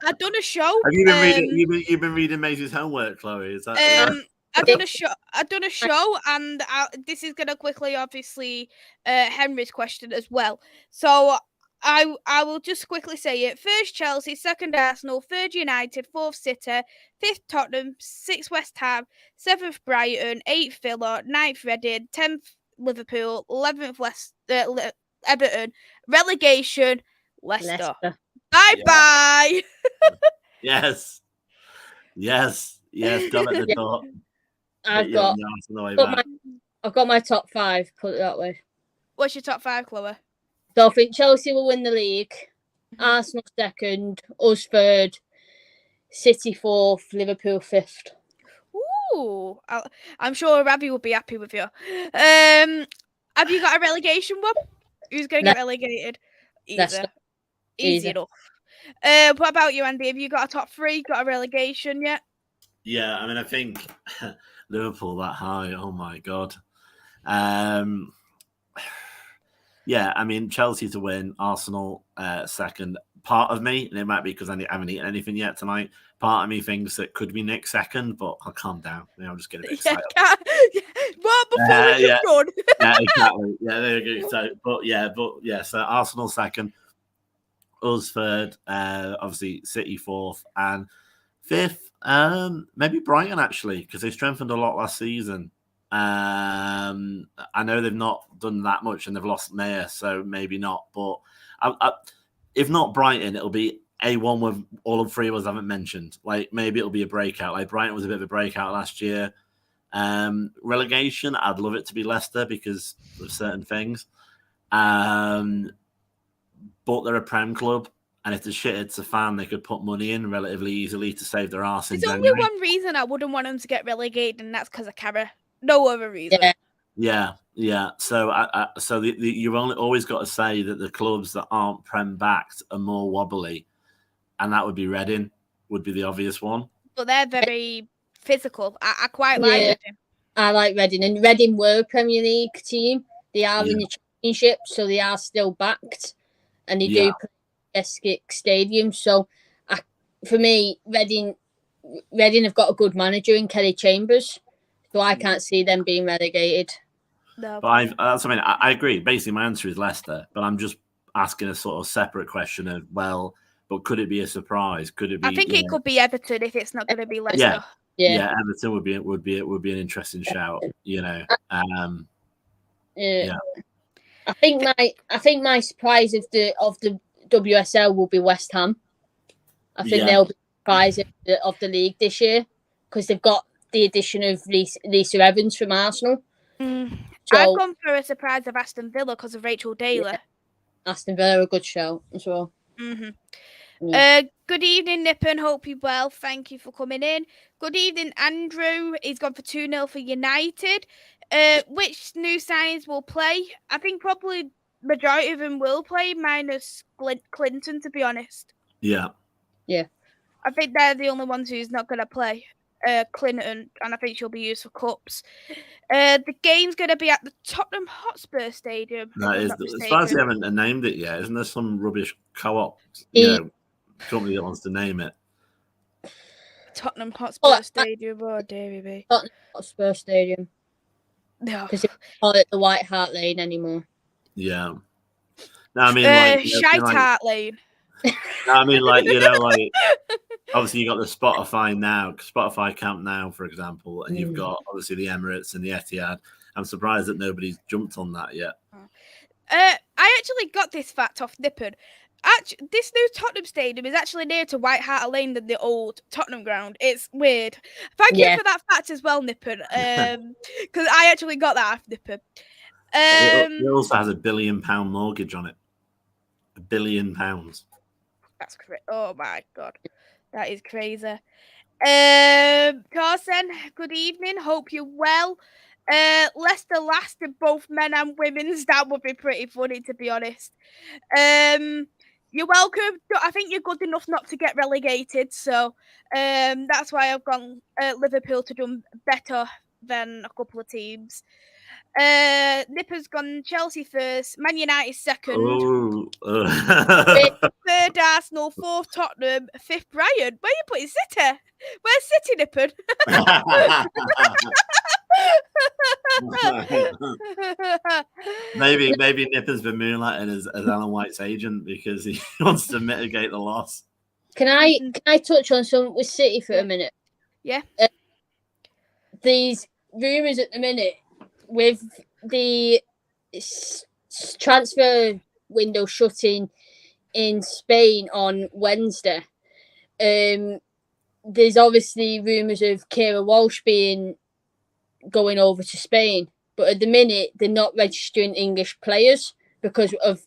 I've done a show. Have you been reading? You've been reading Maisy's homework, Chloe? Is that? I've done a show, and this is gonna quickly, obviously, Henry's question as well. So I will just quickly say it. First Chelsea, second Arsenal, third United, fourth City, fifth Tottenham, sixth West Ham, seventh Brighton, eighth Villa, ninth Reading, 10th Liverpool, 11th Everton, relegation, Leicester. Bye bye. Yes. Don't let the door. I've got my top 5, put it that way. What's your top 5, Chloe? So I think Chelsea will win the league, Arsenal second, us third, City fourth, Liverpool fifth. Ooh, I'm sure Ravi will be happy with you. Have you got a relegation one? Who's going to get relegated? Easy enough. What about you, Andy? Have you got a top 3? Got a relegation yet? Yeah, I mean, I think Liverpool that high. Oh my god. Yeah, I mean, Chelsea to win, Arsenal second. Part of me, and it might be because I haven't eaten anything yet tonight, part of me thinks it could be Nick second, but I'll calm down. I'm just getting a bit excited. What before we can run? Yeah, exactly. Yeah, there you go. So Arsenal second, us third, obviously City fourth, and fifth, maybe Brighton actually, because they strengthened a lot last season. I know they've not done that much and they've lost Mayer, so maybe not. But if not Brighton, it'll be A1 with all of 3 of us haven't mentioned. Like maybe it'll be a breakout. Like Brighton was a bit of a breakout last year. Relegation, I'd love it to be Leicester because of certain things. But they're a Prem club, and if the shithead's a fan, they could put money in relatively easily to save their arse. There's only one reason I wouldn't want them to get relegated, and that's because of Carra. No other reason. Yeah. So, you've only always got to say that the clubs that aren't Prem backed are more wobbly, and that would be Reading. Would be the obvious one. But they're very physical. I quite like Reading. I like Reading, and Reading were a Premier League team. They are in the Championship, so they are still backed, and they do play Eskik Stadium. So, for me, Reading have got a good manager in Kelly Chambers, so I can't see them being relegated. No. But I agree. Basically, my answer is Leicester, but I'm just asking a sort of separate question of, well, but could it be a surprise? Could it be? I think it could be Everton if it's not going to be Leicester. Yeah, Everton would be an interesting shout. I think my surprise of the WSL will be West Ham. I think they'll be the surprise of the league this year because they've got the addition of Lisa Evans from Arsenal. So, I've gone for a surprise of Aston Villa because of Rachel Taylor. Aston Villa are a good show as well. Good evening, Nippon. Hope you're well. Thank you for coming in. Good evening, Andrew. He's gone for 2-0 for United. Which new signings will play? I think probably majority of them will play, minus Clinton, to be honest. Yeah. I think they're the only ones who's not going to play. Clinton, and I think she'll be used for cups. The game's going to be at the Tottenham Hotspur Stadium. That is, as far as they haven't named it yet, isn't there some rubbish co-op company that wants to name it? Tottenham Hotspur Stadium, dearie me. Tottenham Hotspur Stadium. No, because they don't call it the White Hart Lane anymore. Yeah. No, I mean, Shite Hart Lane. No, I mean, obviously you got the Spotify Camp Now, for example, and you've got obviously the Emirates and the Etihad. I'm surprised that nobody's jumped on that yet. I actually got this fact off Nippon. This new Tottenham Stadium is actually nearer to White Hart Lane than the old Tottenham ground. It's weird. Thank you for that fact as well, Nippon. Because I actually got that off Nippon. It also has £1 billion mortgage on it. £1 billion. That's crazy. Oh my god, that is crazy. Carson, good evening. Hope you're well. Leicester last in both men and women's. That would be pretty funny, to be honest. You're welcome. I think you're good enough not to get relegated, so that's why I've gone Liverpool to do better than a couple of teams. Nipper's gone Chelsea first, Man United second, Oh, third Arsenal, fourth Tottenham, fifth Brighton. Where you putting City? Where's City, Nipper? maybe Nipper's been moonlighting as Alan White's agent because he wants to mitigate the loss. Can I touch on something with City for a minute? Yeah. These rumours at the minute with the transfer window shutting in Spain on Wednesday. There's obviously rumours of Kira Walsh going over to Spain, but at the minute they're not registering English players because of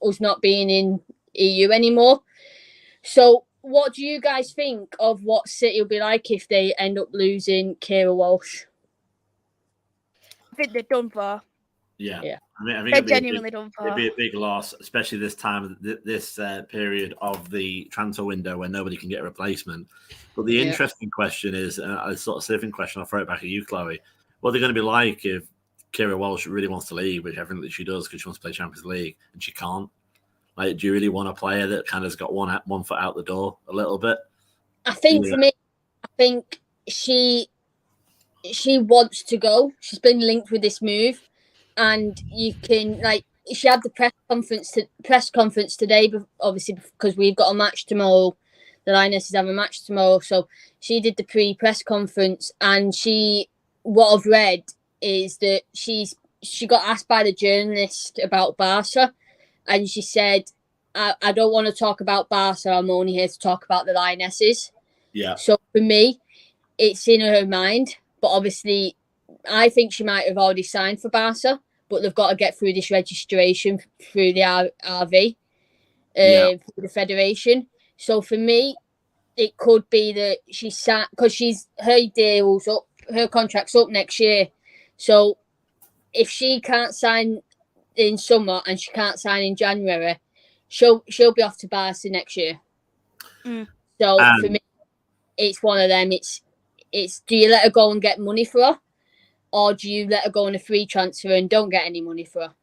us not being in EU anymore. So what do you guys think of what City will be like if they end up losing Kira Walsh? I think they're done for. Yeah. I think they're genuinely done for. It'd be a big loss, especially this time, this period of the transfer window where nobody can get a replacement. But the interesting question is, a sort of sniffing question, I'll throw it back at you, Chloe. What are they going to be like if Kira Walsh really wants to leave, which I think that she does because she wants to play Champions League, and she can't? Like, do you really want a player that kind of has got one foot out the door a little bit? I think for me, I think she wants to go. She's been linked with this move, and you can she had the press conference today, but obviously because we've got a match tomorrow. The Lionesses have a match tomorrow, so she did the pre-press conference, and what I've read is that she got asked by the journalist about Barca, and she said, I don't want to talk about Barca, I'm only here to talk about the Lionesses. Yeah. So for me, it's in her mind, but obviously I think she might have already signed for Barca, but they've got to get through this registration through the RV, through the federation. So for me, it could be that she's sat because her deal's up, her contract's up next year. So if she can't sign in summer and she can't sign in January, she'll be off to Barca next year. So for me, it's one of them. It's do you let her go and get money for her, or do you let her go on a free transfer and don't get any money for her?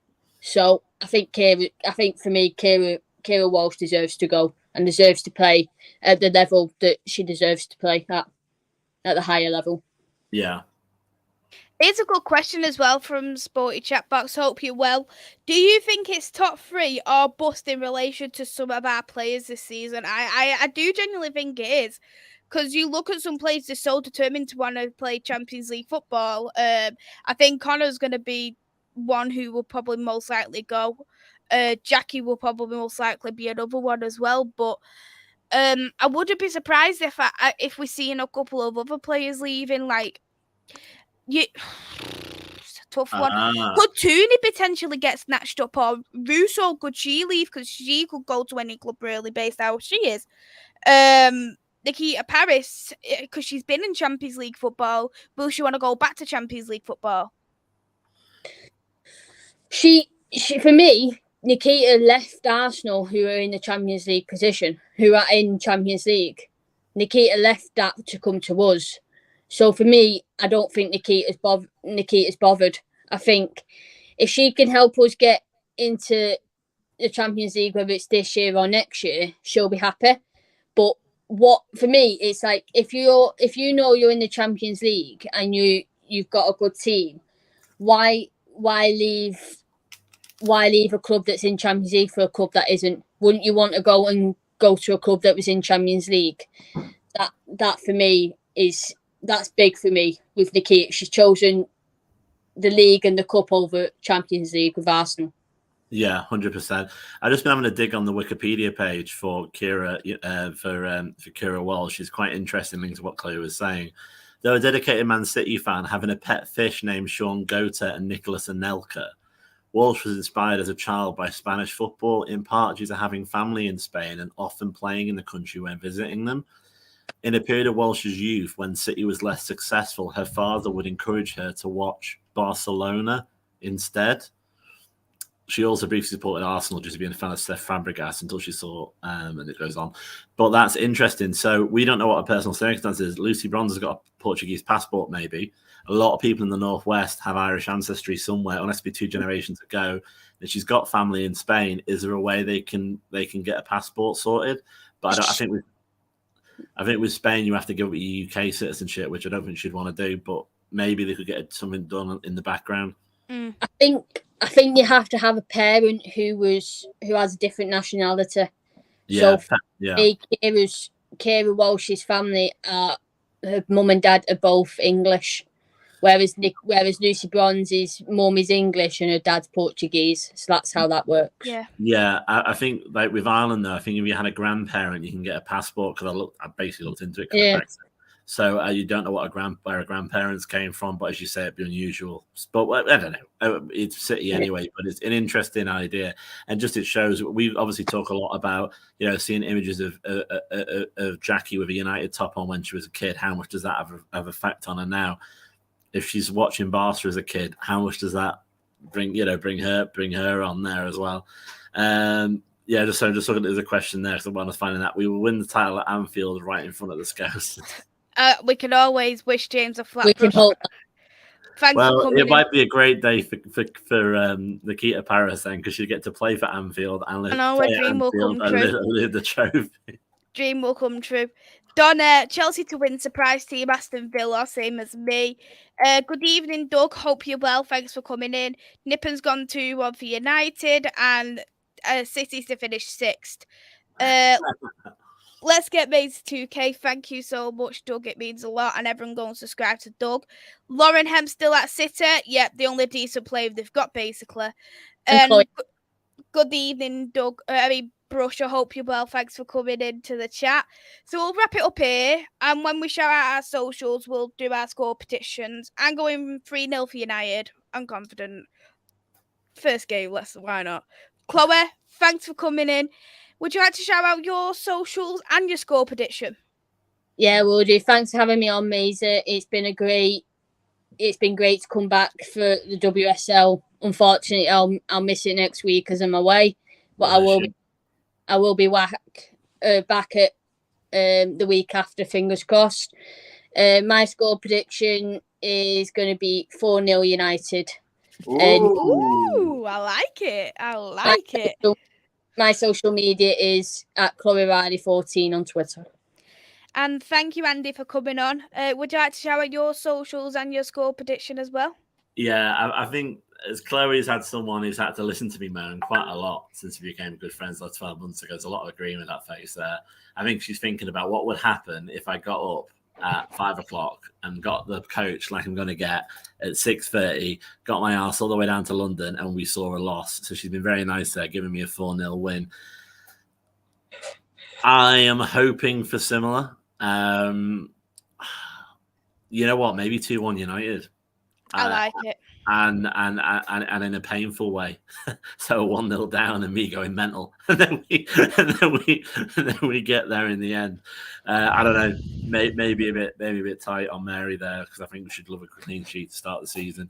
So I think for me, Kira Walsh deserves to go and deserves to play at the level that she deserves to play at the higher level. Yeah. It's a good question as well from Sporty Chat Box. Hope you're well. Do you think it's top 3 or bust in relation to some of our players this season? I do genuinely think it is. Because you look at some players, they're so determined to want to play Champions League football. I think Connor's going to be one who will probably most likely go. Jackie will probably most likely be another one as well. But I wouldn't be surprised if we're seeing a couple of other players leaving. It's a tough one. Could Tooney potentially get snatched up, or Russo, could she leave? Because she could go to any club really based how she is. Nikita Paris, because she's been in Champions League football, will she want to go back to Champions League football? She for me, Nikita left Arsenal, who are in the Champions League position, who are in Champions League. Nikita left that to come to us. So for me, I don't think Nikita's bothered. I think if she can help us get into the Champions League, whether it's this year or next year, she'll be happy. But for me, it's like if you know you're in the Champions League and you've got a good team, why leave a club that's in Champions League for a club that isn't? Wouldn't you want to go to a club that was in Champions League? That for me that's big for me with Nikita. She's chosen the league and the cup over Champions League with Arsenal. Yeah, 100%. I've just been having a dig on the Wikipedia page for Kira for Kira Walsh. She's quite interesting linked to what Chloe was saying. Though a dedicated Man City fan, having a pet fish named Sean Gota and Nicholas Anelka, Walsh was inspired as a child by Spanish football, in part due to having family in Spain and often playing in the country when visiting them. In a period of Walsh's youth, when City was less successful, her father would encourage her to watch Barcelona instead. She also briefly supported Arsenal just to be a fan of Steph Fabregas until she saw, and it goes on. But that's interesting. So we don't know what her personal circumstances is. Lucy Bronze has got a Portuguese passport, maybe. a lot of people in the Northwest have Irish ancestry somewhere, unless it be 2 generations ago. And she's got family in Spain. Is there a way they can get a passport sorted? But I think with Spain, you have to give up your UK citizenship, which I don't think she'd want to do. But maybe they could get something done in the background. I think you have to have a parent who has a different nationality. Yeah, so Kira Walsh's family, her mum and dad are both English, whereas Lucy Bronze's mum is English and her dad's Portuguese. So that's how that works. Yeah. I think like with Ireland though, I think if you had a grandparent, you can get a passport because I basically looked into it. Yeah. So you don't know where a grandparents came from, but as you say, it'd be unusual. But I don't know. It's city anyway, but it's an interesting idea, and just it shows. We obviously talk a lot about seeing images of Jackie with a United top on when she was a kid. How much does that have effect on her now? If she's watching Barca as a kid, how much does that bring her on there as well? Just looking at there's a question there. So one was finding that we will win the title at Anfield right in front of the Scouts. We can always wish James a flat. We can hope. Thanks for coming it might be a great day for Nikita Paris then, because she'll get to play for Anfield and live the trophy. Dream will come true. Donna, Chelsea to win, surprise team, Aston Villa, same as me. Good evening, Doug. Hope you're well. Thanks for coming in. Nippon's gone 2-1 for United, and City's to finish 6th. Let's get Maisy 2K. Thank you so much, Doug. It means a lot, and everyone go and subscribe to Doug. Lauren Hemp still at City. Yep, the only decent player they've got, basically. Good evening, Doug. Brush, I hope you're well. Thanks for coming into the chat. So we'll wrap it up here, and when we shout out our socials, we'll do our score petitions. I'm going 3-0 for United. I'm confident. First game, why not? Chloe, thanks for coming in. Would you like to shout out your socials and your score prediction? Yeah, will do. Thanks for having me on, Maisy. It's been great to come back for the WSL. Unfortunately, I'll miss it next week as I'm away, but I will be back at the week after. Fingers crossed. My score prediction is going to be 4-0 United. Ooh, I like it. My social media is at Chloe Riley 14 on Twitter. And thank you, Andy, for coming on. Would you like to shout out your socials and your score prediction as well? Yeah, I think as Chloe's had someone who's had to listen to me moan quite a lot since we became good friends like 12 months ago. There's a lot of agreement that face there. I think she's thinking about what would happen if I got up at 5 o'clock and got the coach like I'm going to get at 6:30, got my ass all the way down to London, and we saw a loss. So she's been very nice there, giving me a 4-0 win. I am hoping for similar. You know what? Maybe 2-1 United. I like it. And in a painful way. So 1-0 down and me going mental. and then we get there in the end. I don't know. Maybe a bit tight on Mary there, because I think we should love a clean sheet to start the season.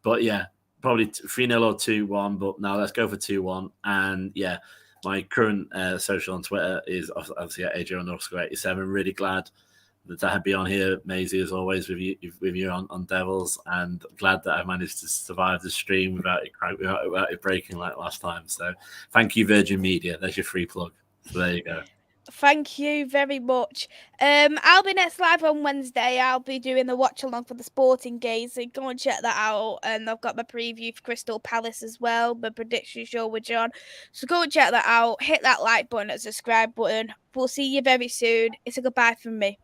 But yeah, probably 3-0 or 2-1. But no, let's go for 2-1. And yeah, my current social on Twitter is obviously at AJ_87. Really glad that I had be on here, Maisy, as always, with you on Devils, and glad that I managed to survive the stream without it breaking like last time. So thank you, Virgin Media. There's your free plug. So there you go. Thank you very much. I'll be next live on Wednesday. I'll be doing the watch along for the Sporting Gaze, so go and check that out. And I've got my preview for Crystal Palace as well, my prediction show with John. So go and check that out. Hit that like button and subscribe button. We'll see you very soon. It's a goodbye from me.